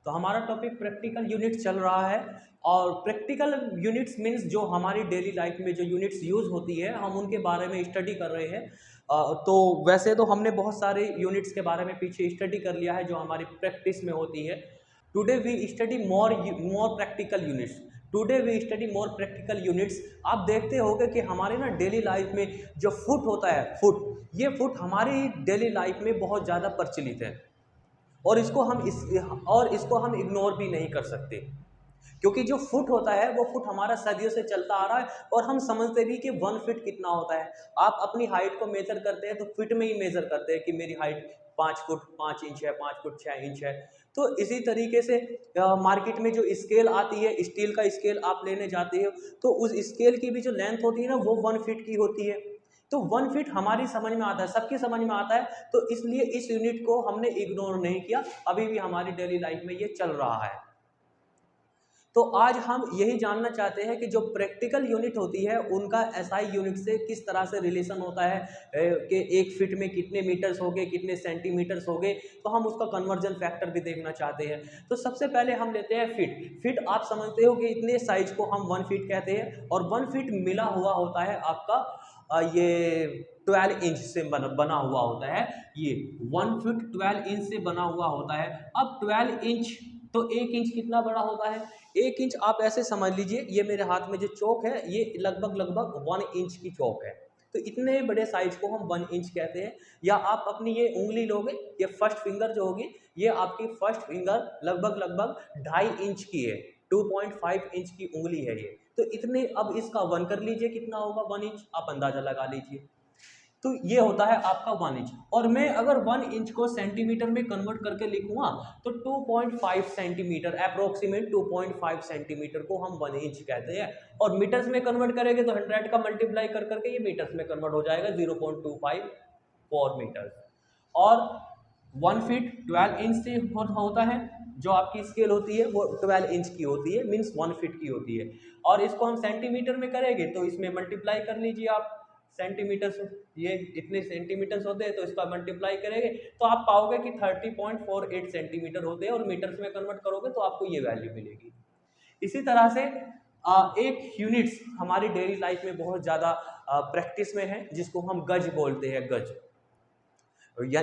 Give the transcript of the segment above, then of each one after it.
तो हमारा topic practical unit चल रहा है। और प्रैक्टिकल यूनिट्स मीन्स जो हमारी डेली लाइफ में जो यूनिट्स यूज़ होती है हम उनके बारे में स्टडी कर रहे हैं। तो वैसे तो हमने बहुत सारे यूनिट्स के बारे में पीछे स्टडी कर लिया है जो हमारी प्रैक्टिस में होती है। Today we study more practical units. Today we study more practical units. आप देखते होंगे कि हमारे ना डेली लाइफ में जो फुट होता है, फुट, ये फुट हमारी डेली लाइफ में बहुत ज़्यादा प्रचलित है। और इसको हम इग्नोर भी नहीं कर सकते, क्योंकि जो फुट होता है वो फुट हमारा सदियों से चलता आ रहा है। और हम समझते भी कि 1 फीट कितना होता है। आप अपनी हाइट को मेजर करते हैं तो फिट में ही मेजर करते हैं कि मेरी हाइट 5 फुट 5 इंच है, 5 फुट 6 इंच है। तो इसी तरीके से मार्केट में जो स्केल आती है, स्टील का स्केल आप लेने जाते हो तो उस स्केल की भी जो लेंथ होती है ना वो 1 फीट की होती है। तो 1 फीट हमारी समझ में आता है, सबकी समझ में आता है। तो इसलिए इस यूनिट को हमने इग्नोर नहीं किया, अभी भी हमारी डेली लाइफ में ये चल रहा है। तो आज हम यही जानना चाहते हैं कि जो प्रैक्टिकल यूनिट होती है उनका एसआई यूनिट से किस तरह से रिलेशन होता है, कि 1 फीट में कितने मीटर्स हो गए, कितने सेंटीमीटर्स हो गए। तो हम उसका कन्वर्जन फैक्टर भी देखना चाहते हैं। तो सबसे पहले हम लेते हैं फिट। फिट आप समझते हो कि इतने साइज को हम 1 फीट कहते हैं। और 1 फीट मिला हुआ होता है आपका ये 12 इंच से बना हुआ होता है। ये 1 फीट 12 इंच से बना हुआ होता है। अब 12 इंच, तो 1 इंच कितना बड़ा होता है? 1 इंच आप ऐसे समझ लीजिए, ये मेरे हाथ में जो चौक है ये लगभग लगभग 1 इंच की चौक है। तो इतने बड़े साइज को हम 1 इंच कहते हैं। या आप अपनी ये उंगली लोगे, ये फर्स्ट फिंगर जो होगी, ये आपकी फर्स्ट फिंगर लगभग लगभग 2.5 इंच की है, 2.5 इंच की उंगली है ये। तो इतने, अब इसका 1 कर लीजिए कितना होगा 1 इंच, आप अंदाजा लगा लीजिए। तो ये होता है आपका 1 इंच। और मैं अगर 1 इंच को सेंटीमीटर में कन्वर्ट करके लिखूंगा तो 2.5 सेंटीमीटर, अप्रोक्सीमेट 2.5 सेंटीमीटर को हम 1 इंच कहते हैं। और मीटर्स में कन्वर्ट करेंगे तो 100 का मल्टीप्लाई कर करके ये मीटर्स में कन्वर्ट हो जाएगा, 0.254 मीटर। और 1 फीट 12 इंच से होता है। जो आपकी स्केल होती है वो 12 इंच की होती है, मीन्स 1 फीट की होती है। और इसको हम सेंटीमीटर में करेंगे तो इसमें मल्टीप्लाई कर लीजिए आप, सेंटीमीटर, ये इतने सेंटीमीटर्स होते हैं तो इसका मल्टीप्लाई करेंगे तो आप पाओगे कि 30.48 सेंटीमीटर होते हैं। और मीटर्स में कन्वर्ट करोगे तो आपको ये वैल्यू मिलेगी। इसी तरह से एक यूनिट्स हमारी डेली लाइफ में बहुत ज़्यादा प्रैक्टिस में है, जिसको हम गज बोलते हैं, गज। या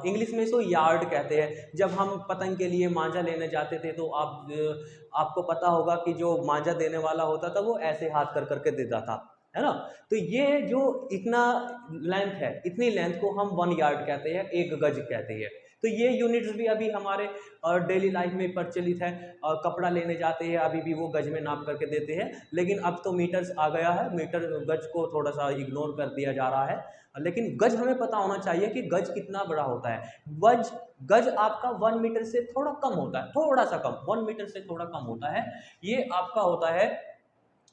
इंग्लिश में इसको यार्ड कहते हैं। जब हम पतंग के लिए मांझा लेने जाते थे तो आपको पता होगा कि जो मांझा देने वाला होता था वो ऐसे हाथ कर करके देता था, है ना। तो ये जो इतना लेंथ है, इतनी लेंथ को हम 1 यार्ड कहते हैं, 1 गज कहते हैं। तो ये यूनिट्स भी अभी हमारे डेली लाइफ में प्रचलित है। कपड़ा लेने जाते हैं अभी भी वो गज में नाप करके देते हैं। लेकिन अब तो मीटर्स आ गया है, मीटर गज को थोड़ा सा इग्नोर कर दिया जा रहा है। लेकिन गज हमें पता होना चाहिए कि गज कितना बड़ा होता है। गज गज आपका 1 मीटर से थोड़ा कम होता है, थोड़ा सा कम, 1 मीटर से थोड़ा कम होता है। ये आपका होता है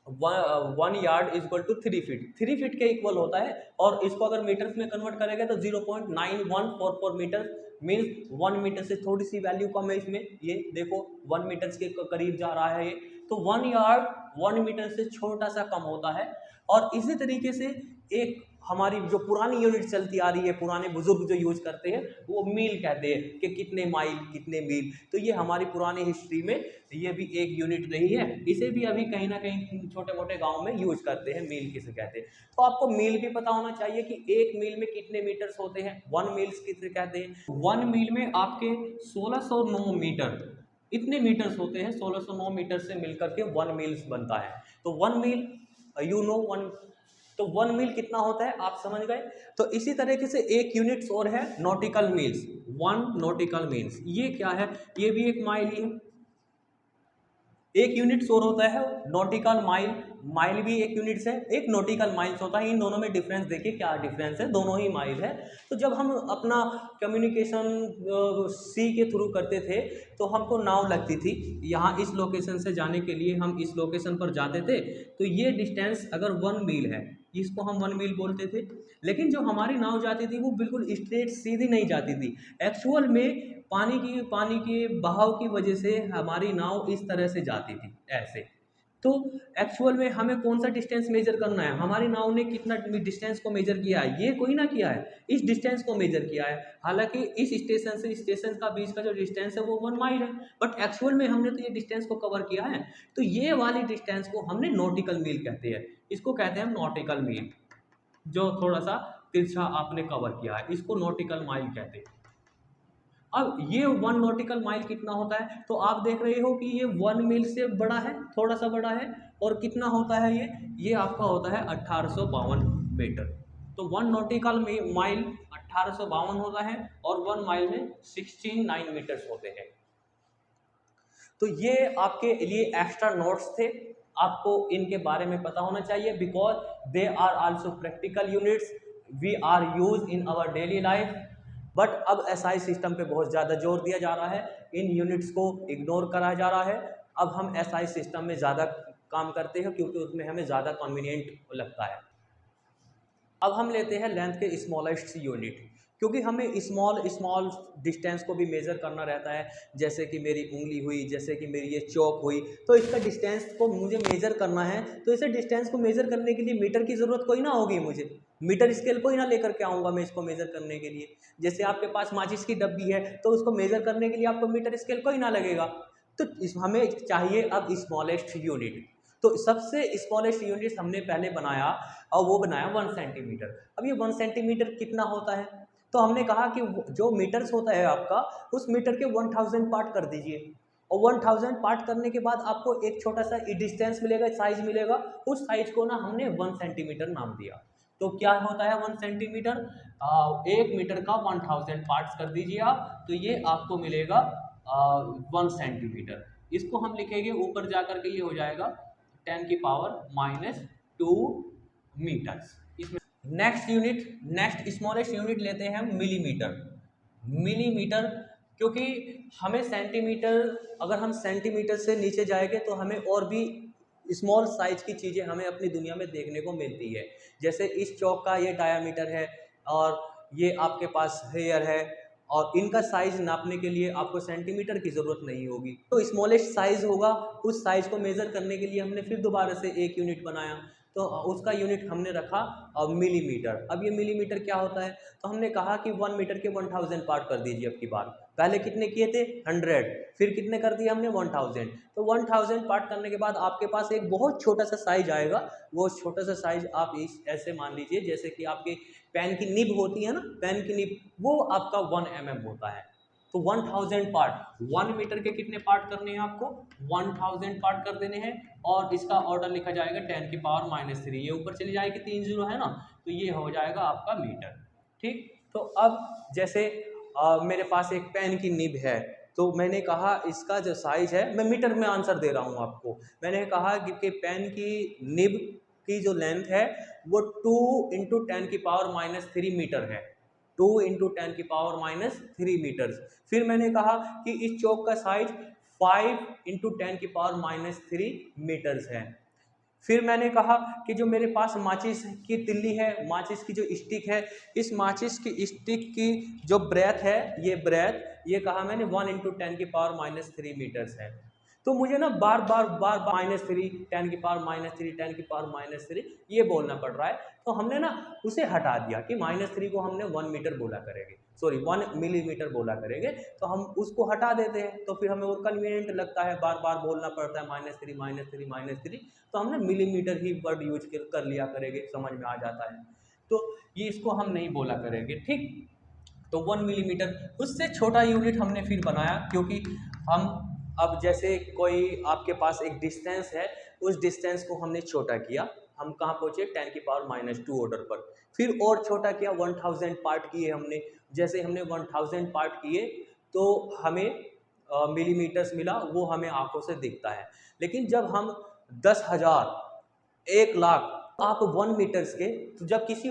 1 yard is equal to 3 feet, 3 feet के इक्वल होता है। और इसको अगर मीटर्स में कन्वर्ट करेंगे तो 0.9144 मीटर, मीन्स 1 मीटर से थोड़ी सी वैल्यू कम है इसमें। ये देखो 1 मीटर के करीब जा रहा है ये। तो 1 यार्ड 1 मीटर से छोटा सा कम होता है। और इसी तरीके से एक हमारी जो पुरानी यूनिट चलती आ रही है, पुराने बुजुर्ग जो यूज करते हैं वो मील कहते हैं, कि कितने माइल कितने मील। तो ये हमारी पुरानी हिस्ट्री में ये भी एक यूनिट रही है। इसे भी अभी कहीं ना कहीं छोटे मोटे गांव में यूज करते हैं, मील किसे कहते हैं। तो आपको मील भी पता होना चाहिए कि 1 मील में कितने मीटर्स होते हैं, 1 मील्स किसे कहते हैं। 1 मील में आपके 1609 मीटर, इतने मीटर्स होते हैं। 1609 मीटर से मिलकर के 1 मील्स बनता है। तो 1 मील, यू नो 1, तो 1 मील कितना होता है आप समझ गए। तो इसी तरीके से एक यूनिट्स और है, नॉटिकल मील्स। 1 नॉटिकल मील्स ये क्या है, ये भी एक माइल ही है। एक यूनिट्स और होता है नॉटिकल माइल, माइल भी एक यूनिट्स है, एक नॉटिकल माइल्स होता है। इन दोनों में डिफरेंस देखिए क्या डिफरेंस है, दोनों ही माइल है। तो जब हम अपना कम्युनिकेशन सी के थ्रू करते थे तो हमको नाव लगती थी, यहाँ इस लोकेशन से जाने के लिए हम इस लोकेशन पर जाते थे। तो ये डिस्टेंस अगर 1 मील है, इसको हम 1 मील बोलते थे। लेकिन जो हमारी नाव जाती थी वो बिल्कुल स्ट्रेट सीधी नहीं जाती थी। एक्चुअल में पानी के बहाव की वजह से हमारी नाव इस तरह से जाती थी, ऐसे। तो एक्चुअल में हमें कौन सा डिस्टेंस मेजर करना है, हमारी नाव ने कितना डिस्टेंस को मेजर किया है, ये कोई ना किया है, इस डिस्टेंस को मेजर किया है। हालांकि इस स्टेशन से इस स्टेशन का बीच का जो डिस्टेंस है वो 1 माइल है, बट एक्चुअल में हमने तो ये डिस्टेंस को कवर किया है। तो ये वाली डिस्टेंस को हमने नॉटिकल मील कहते हैं, इसको कहते हैं हम नॉटिकल मील। जो थोड़ा सा तिरछा आपने कवर किया है इसको नॉटिकल माइल कहते हैं। अब ये 1 नॉटिकल माइल कितना होता है, तो आप देख रहे हो कि ये 1 मील से बड़ा है, थोड़ा सा बड़ा है। और कितना होता है ये आपका होता है 1852 मीटर। तो 1 नॉटिकल माइल 1852 होता है और 1 माइल में 69 मीटर्स होते हैं। तो ये आपके लिए एक्स्ट्रा नोट्स थे, आपको इनके बारे में पता होना चाहिए, because they are also practical units we are use in our daily life. But अब एसआई सिस्टम पे बहुत ज़्यादा जोर दिया जा रहा है, इन यूनिट्स को इग्नोर करा जा रहा है। अब हम एसआई सिस्टम में ज़्यादा काम करते हैं क्योंकि उसमें हमें ज़्यादा कन्वीनियंट लगता है। अब हम लेते हैं लेंथ के स्मॉलेस्ट यूनिट, क्योंकि हमें स्मॉल डिस्टेंस को भी मेज़र करना रहता है। जैसे कि मेरी उंगली हुई, जैसे कि मेरी ये चौक हुई, तो इसका डिस्टेंस को मुझे मेज़र करना है। तो इसे डिस्टेंस को मेज़र करने के लिए मीटर की ज़रूरत कोई ना होगी, मुझे मीटर स्केल कोई ना लेकर के आऊँगा मैं इसको मेज़र करने के लिए। जैसे आपके पास माचिस की डब्बी है तो उसको मेज़र करने के लिए आपको मीटर स्केल कोई ना लगेगा। तो हमें चाहिए अब स्मॉलेस्ट यूनिट। तो सबसे स्मॉलेस्ट यूनिट हमने पहले बनाया और वो बनाया 1 सेंटीमीटर। अब ये 1 सेंटीमीटर कितना होता है, तो हमने कहा कि जो मीटर्स होता है आपका, उस मीटर के 1000 पार्ट कर दीजिए। और 1000 पार्ट करने के बाद आपको एक छोटा सा डिस्टेंस मिलेगा, साइज मिलेगा। उस साइज को ना हमने 1 सेंटीमीटर नाम दिया। तो क्या होता है 1 सेंटीमीटर, 1 मीटर का 1000 पार्ट्स कर दीजिए आप, तो ये आपको मिलेगा 1 सेंटीमीटर। इसको हम लिखेंगे ऊपर जा करके ये हो जाएगा 10 की पावर -2 मीटर्स। इसमें नेक्स्ट स्मॉलेस्ट यूनिट लेते हैं हम मिलीमीटर। मिलीमीटर, क्योंकि हमें सेंटीमीटर, अगर हम सेंटीमीटर से नीचे जाएंगे तो हमें और भी स्मॉल साइज की चीज़ें हमें अपनी दुनिया में देखने को मिलती है। जैसे इस चौक का ये डायामीटर है और ये आपके पास हेयर है, और इनका साइज नापने के लिए आपको सेंटीमीटर की ज़रूरत नहीं होगी। तो स्मॉलेस्ट साइज होगा, उस साइज को मेज़र करने के लिए हमने फिर दोबारा से एक यूनिट बनाया, तो उसका यूनिट हमने रखा मिलीमीटर। अब ये मिलीमीटर क्या होता है, तो हमने कहा कि 1 मीटर के 1000 पार्ट कर दीजिए अब की बार। पहले कितने किए थे 100, फिर कितने कर दिए हमने 1000। तो 1000 पार्ट करने के बाद आपके पास एक बहुत छोटा सा साइज आएगा। वो छोटा सा साइज आप ऐसे मान लीजिए जैसे कि आपके पेन की निब होती है ना, पेन की निब, वो आपका 1 mm होता है। तो 1000 पार्ट, 1 मीटर के कितने पार्ट करने हैं आपको, 1000 पार्ट कर देने हैं। और इसका ऑर्डर लिखा जाएगा 10 की पावर -3, ये ऊपर चली जाएगी 3 जीरो है ना, तो ये हो जाएगा आपका मीटर। ठीक, तो अब जैसे मेरे पास एक पेन की निब है, तो मैंने कहा इसका जो साइज है, मैं मीटर में आंसर दे रहा हूँ आपको। मैंने कहा कि पेन की निब की जो लेंथ है वो 2 × 10 की पावर -3 मीटर है, 2 × 10 की पावर -3 मीटर्स। फिर मैंने कहा कि इस चौक का साइज 5 × 10 की पावर -3 मीटर्स है। फिर मैंने कहा कि जो मेरे पास माचिस की तिल्ली है, माचिस की जो स्टिक है, इस माचिस की स्टिक की जो ब्रेथ है, ये कहा मैंने 1 × 10 की पावर -3 मीटर्स है। तो मुझे ना बार बार -3, 10 की पावर -3, 10 की पावर -3 ये बोलना पड़ रहा है। तो हमने ना उसे हटा दिया कि -3 को हमने 1 मीटर बोला करेंगे, सॉरी 1 मिलीमीटर बोला करेंगे, तो हम उसको हटा देते हैं। तो फिर हमें और कन्वीनियंट लगता है, बार बार बोलना पड़ता है -3, -3, तो हमने मिलीमीटर ही वर्ड यूज कर लिया करेंगे, समझ में आ जाता है। तो ये इसको हम नहीं बोला करेंगे, ठीक। तो 1 मिलीमीटर, उससे छोटा यूनिट हमने फिर बनाया, क्योंकि हम अब जैसे कोई आपके पास एक डिस्टेंस है, उस डिस्टेंस को हमने छोटा किया, हम कहाँ पहुँचे 10 की पावर -2 ऑर्डर पर। फिर और छोटा किया, 1000 पार्ट किए हमने। जैसे हमने 1000 पार्ट किए तो हमें मिलीमीटर्स मिला, वो हमें आंखों से दिखता है। लेकिन जब हम 10,000, 1,00,000 आप 1 मीटर्स के, तो जब किसी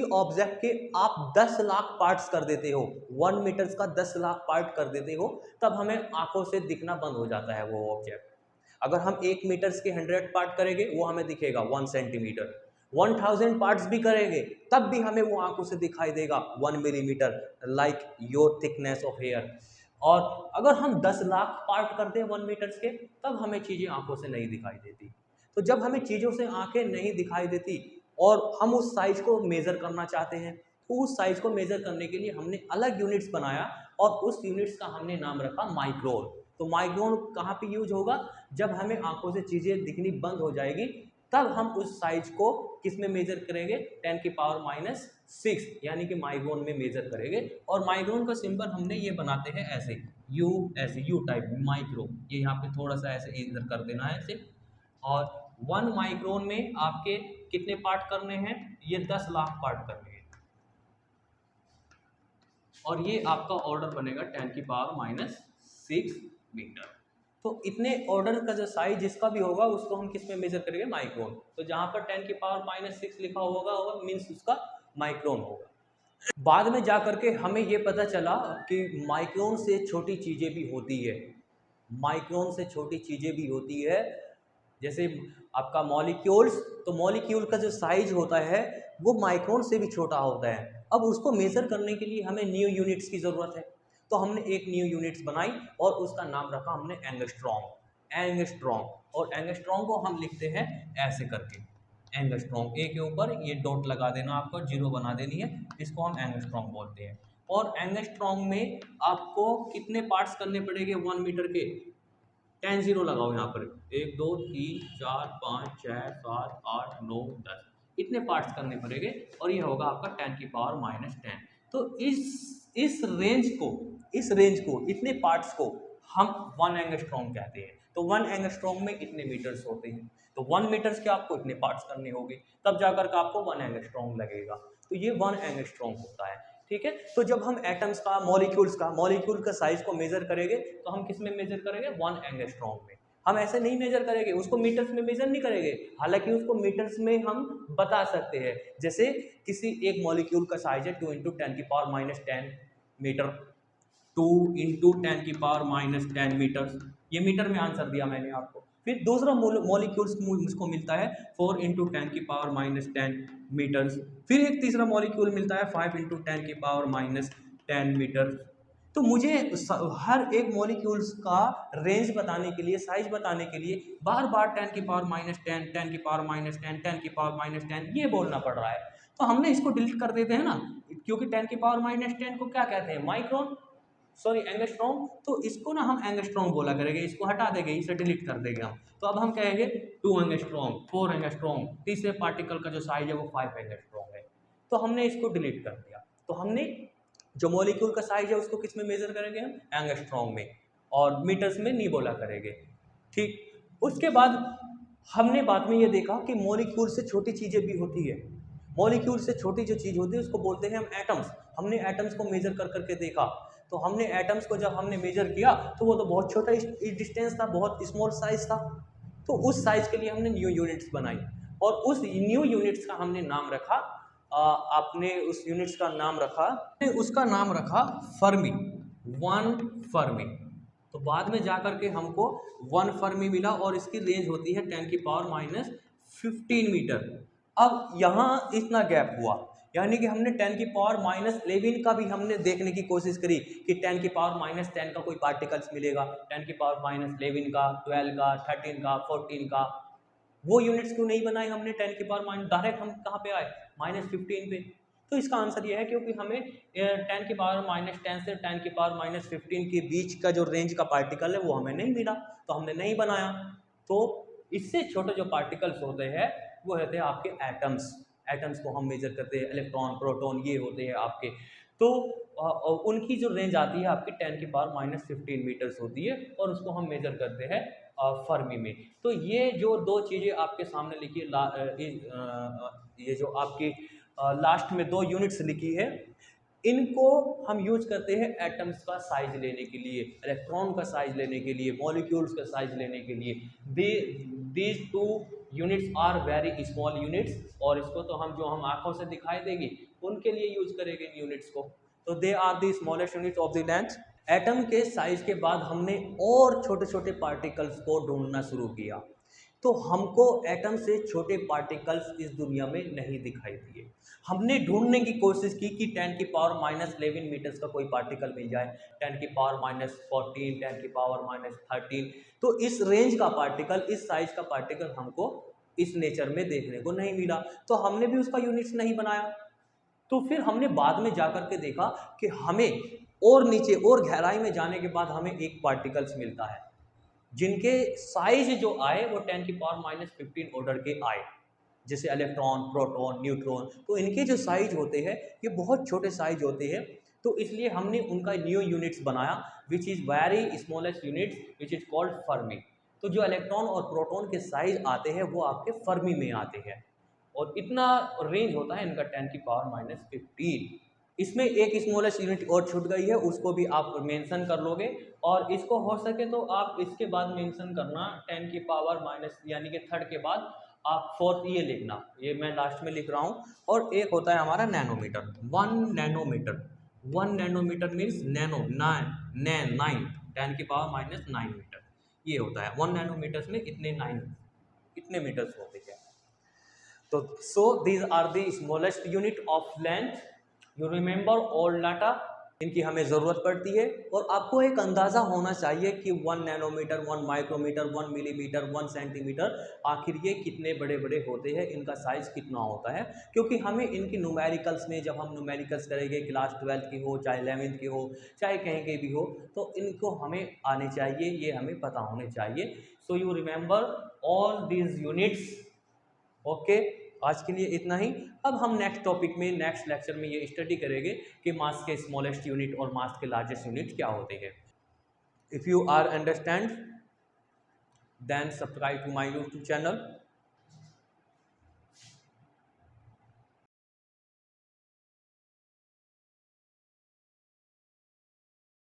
ऑब्जेक्ट के आप 10 लाख पार्ट्स कर देते हो, 1 मीटर्स का 10 लाख पार्ट कर देते हो, तब हमें आंखों से दिखना बंद हो जाता है वो ऑब्जेक्ट। अगर हम 1 मीटर्स के 100 पार्ट करेंगे, वो हमें दिखेगा 1 सेंटीमीटर। 1000 पार्ट्स भी करेंगे तब भी हमें वो आंखों से दिखाई देगा 1 millimetre, like your thickness of hair. और अगर हम 10 लाख पार्ट करते हैं 1 मीटर्स के, तब हमें चीज़ें आंखों से नहीं दिखाई देती। तो जब हमें चीज़ों से आंखें नहीं दिखाई देती और हम उस साइज को मेज़र करना चाहते हैं, तो उस साइज को मेज़र करने के लिए हमने अलग यूनिट्स बनाया और उस यूनिट्स का हमने नाम रखा माइक्रोन। तो माइक्रोन कहाँ पे यूज होगा? जब हमें आंखों से चीज़ें दिखनी बंद हो जाएगी, तब हम उस साइज को किस में मेजर करेंगे? 10 की पावर माइनस 6 यानी कि माइक्रोन में मेजर करेंगे। और माइक्रोन का सिंबल हमने ये बनाते हैं ऐसे, यू, ऐसे यू टाइप माइक्रो, ये यहाँ पे थोड़ा सा ऐसे इधर कर देना है ऐसे। और 1 माइक्रोन में आपके कितने पार्ट करने हैं? ये 10 लाख पार्ट करने हैं। और ये आपका ऑर्डर बनेगा 10 की पावर माइनस 6 मीटर। तो इतने ऑर्डर का जो साइज जिसका भी होगा उसको हम किस में मेजर करेंगे? माइक्रोन। तो जहाँ पर 10 की पावर माइनस 6 लिखा होगा मीन्स उसका माइक्रोन होगा। बाद में जा करके हमें ये पता चला कि माइक्रोन से छोटी चीज़ें भी होती है, माइक्रोन से छोटी चीज़ें भी होती है, जैसे आपका मॉलिक्यूल्स। तो मॉलिक्यूल का जो साइज होता है वो माइक्रोन से भी छोटा होता है। अब उसको मेज़र करने के लिए हमें न्यू यूनिट्स की ज़रूरत है। तो हमने एक न्यू यूनिट्स बनाई और उसका नाम रखा हमने एंगस्ट्रॉम। एंगस्ट्रॉम, और एंगस्ट्रॉम को हम लिखते हैं ऐसे करके, एंगस्ट्रॉम। ए के ऊपर ये डॉट लगा देना, आपको जीरो बना देनी है, इसको हम एंगस्ट्रॉम बोलते हैं। और एंगस्ट्रॉम में आपको कितने पार्ट्स करने पड़ेंगे 1 मीटर के? 10 जीरो लगाओ यहाँ पर, 1 2 3 4 5 6 7 8 9 10, इतने पार्ट्स करने पड़ेंगे और ये होगा आपका 10 की पावर माइनस 10। तो इस रेंज को इतने पार्ट्स को हम 1 एंगस्ट्रॉम कहते हैं। तो 1 एंगस्ट्रॉम में कितने मीटर्स होते हैं? तो 1 मीटर्स के आपको इतने पार्ट्स करने होंगे, तब जाकर के आपको 1 एंगस्ट्रॉम लगेगा। तो ये 1 एंगस्ट्रॉम होता है। ठीक है। तो जब हम एटम्स का, मॉलिक्यूल का साइज को मेजर करेंगे तो हम किस में मेजर करेंगे? 1 एंगस्ट्रॉम में। हम ऐसे नहीं मेजर करेंगे, उसको मीटर्स में मेजर नहीं करेंगे, हालांकि उसको मीटर्स में हम बता सकते हैं। जैसे किसी एक मॉलिक्यूल का साइज है 2 इंटू 10 की पावर माइनस 10 मीटर, 2 इंटू 10 की पावर माइनस 10 मीटर, ये मीटर में आंसर दिया मैंने आपको। फिर दूसरा मॉलिक्यूल्स मुझको मिलता है 4 इंटू 10 की पावर माइनस 10 मीटर्स। फिर एक तीसरा मॉलिक्यूल मिलता है 5 इंटू 10 की पावर माइनस 10 मीटर। तो मुझे हर एक मॉलिक्यूल्स का रेंज बताने के लिए, साइज बताने के लिए बार बार 10 की पावर माइनस 10, 10 की पावर माइनस 10, 10 की पावर माइनस 10 ये बोलना पड़ रहा है। तो हमने इसको डिलीट कर देते हैं ना, क्योंकि 10 की पावर माइनस 10 को क्या कहते हैं? Micron, sorry angstrom. तो इसको ना हम एंगस्ट्रॉम बोला करेंगे, इसको हटा देंगे, इसे डिलीट कर देंगे हम। तो अब हम कहेंगे 2 एंगस्ट्रॉम, 4 एंगस्ट्रॉम, तीसरे पार्टिकल का जो साइज है वो 5 एंगस्ट्रॉम है। तो हमने इसको डिलीट कर दिया। तो हमने जो मॉलिक्यूल का साइज है उसको किस में मेजर करेंगे? हम एंगस्ट्रॉम में, और मीटर्स में नहीं बोला करेंगे। ठीक। उसके बाद हमने बाद में ये देखा कि मॉलिक्यूल से छोटी चीज़ें भी होती है। मॉलिक्यूल से छोटी जो चीज़ होती है उसको बोलते हैं हम एटम्स। हमने एटम्स को मेजर कर करके देखा। तो हमने एटम्स को जब हमने मेजर किया तो वो तो बहुत छोटा डिस्टेंस था, बहुत स्मॉल साइज था। तो उस साइज के लिए हमने न्यू यूनिट्स बनाई और उस न्यू यूनिट्स का हमने नाम रखा, आपने उस यूनिट्स का नाम रखा, उसका नाम रखा फर्मी, 1 फर्मी। तो बाद में जाकर के हमको 1 फर्मी मिला और इसकी रेंज होती है 10 की पावर माइनस 15 मीटर। अब यहाँ इतना गैप हुआ, यानी कि हमने 10 की पावर माइनस 11 का भी हमने देखने की कोशिश करी कि 10 की पावर माइनस 10 का कोई पार्टिकल्स मिलेगा, 10 की पावर माइनस 11 का, 12 का, 13 का, 14 का। वो यूनिट्स क्यों नहीं बनाए हमने 10 की पावर माइनस, डायरेक्ट हम कहाँ पे आए? माइनस 15 पे। तो इसका आंसर ये है क्योंकि हमें 10 की पावर माइनस 10 से 10 की पावर माइनस 15 के बीच का जो रेंज का पार्टिकल है वो हमें नहीं मिला, तो हमने नहीं बनाया। तो इससे छोटे जो पार्टिकल्स होते हैं वो होते हैं आपके एटम्स। एटम्स को हम मेजर करते हैं, इलेक्ट्रॉन, प्रोटॉन, ये होते हैं आपके। तो उनकी जो रेंज आती है आपकी 10 की पावर माइनस 15 मीटर्स होती है और उसको हम मेजर करते हैं फर्मी में। तो ये जो दो चीज़ें आपके सामने लिखी है, ये जो आपकी लास्ट में 2 यूनिट्स लिखी है, इनको हम यूज करते हैं एटम्स का साइज लेने के लिए, इलेक्ट्रॉन का साइज लेने के लिए, मॉलिक्यूल्स का साइज लेने के लिए। These 2 units are very small units, और इसको तो हम जो हम आंखों से दिखाई देगी उनके लिए यूज करेंगे इन यूनिट्स को। तो they are the smallest unit of the length. Atom के साइज के बाद हमने और छोटे छोटे पार्टिकल्स को ढूंढना शुरू किया। तो हमको एटम से छोटे पार्टिकल्स इस दुनिया में नहीं दिखाई दिए। हमने ढूंढने की कोशिश की कि 10⁻11 मीटर्स का कोई पार्टिकल मिल जाए, 10⁻14, 10⁻13, तो इस रेंज का पार्टिकल, इस साइज का पार्टिकल हमको इस नेचर में देखने को नहीं मिला, तो हमने भी उसका यूनिट्स नहीं बनाया। तो फिर हमने बाद में जाकर के देखा कि हमें और नीचे और गहराई में जाने के बाद हमें एक पार्टिकल्स मिलता है जिनके साइज जो आए वो 10⁻15 ऑर्डर के आए, जैसे इलेक्ट्रॉन, प्रोटॉन, न्यूट्रॉन। तो इनके जो साइज होते हैं ये बहुत छोटे साइज होते हैं, तो इसलिए हमने उनका न्यू यूनिट्स बनाया which is very smallest units which is called Fermi. तो जो इलेक्ट्रॉन और प्रोटॉन के साइज आते हैं वो आपके फर्मी में आते हैं, और इतना रेंज होता है इनका 10⁻15। इसमें एक स्मॉलेस्ट यूनिट और छूट गई है, उसको भी आप मेंशन कर लोगे, और इसको हो सके तो आप इसके बाद मेंशन करना 10 की पावर माइनस, यानी कि थर्ड के बाद आप फोर्थ ये लिखना, ये मैं लास्ट में लिख रहा हूँ। और एक होता है हमारा nanometre, 1 nanometre. 1 nanometre means nano, 9, 10⁻⁹ metre, ये होता है 1 नैनोमीटर में इतने मीटर्स होते हैं। तो so these are the smallest unit of length. You remember all data, इनकी हमें ज़रूरत पड़ती है, और आपको एक अंदाज़ा होना चाहिए कि 1 नैनोमीटर, 1 माइक्रोमीटर, 1 मिलीमीटर, 1 सेंटीमीटर, आखिर ये कितने बड़े बड़े होते हैं, इनका साइज़ कितना होता है। क्योंकि हमें इनकी न्यूमेरिकल्स में, जब हम न्यूमेरिकल्स करेंगे क्लास 12th की हो, चाहे 11th की हो, चाहे कहीं के भी हो, तो इनको हमें आने चाहिए, ये हमें पता होने चाहिए। So you remember all these units. Okay, आज के लिए इतना ही। अब हम नेक्स्ट टॉपिक में, नेक्स्ट लेक्चर में ये स्टडी करेंगे कि मास के स्मॉलेस्ट यूनिट और मास के लार्जेस्ट यूनिट क्या होते हैं। If you are understand then subscribe to my YouTube channel.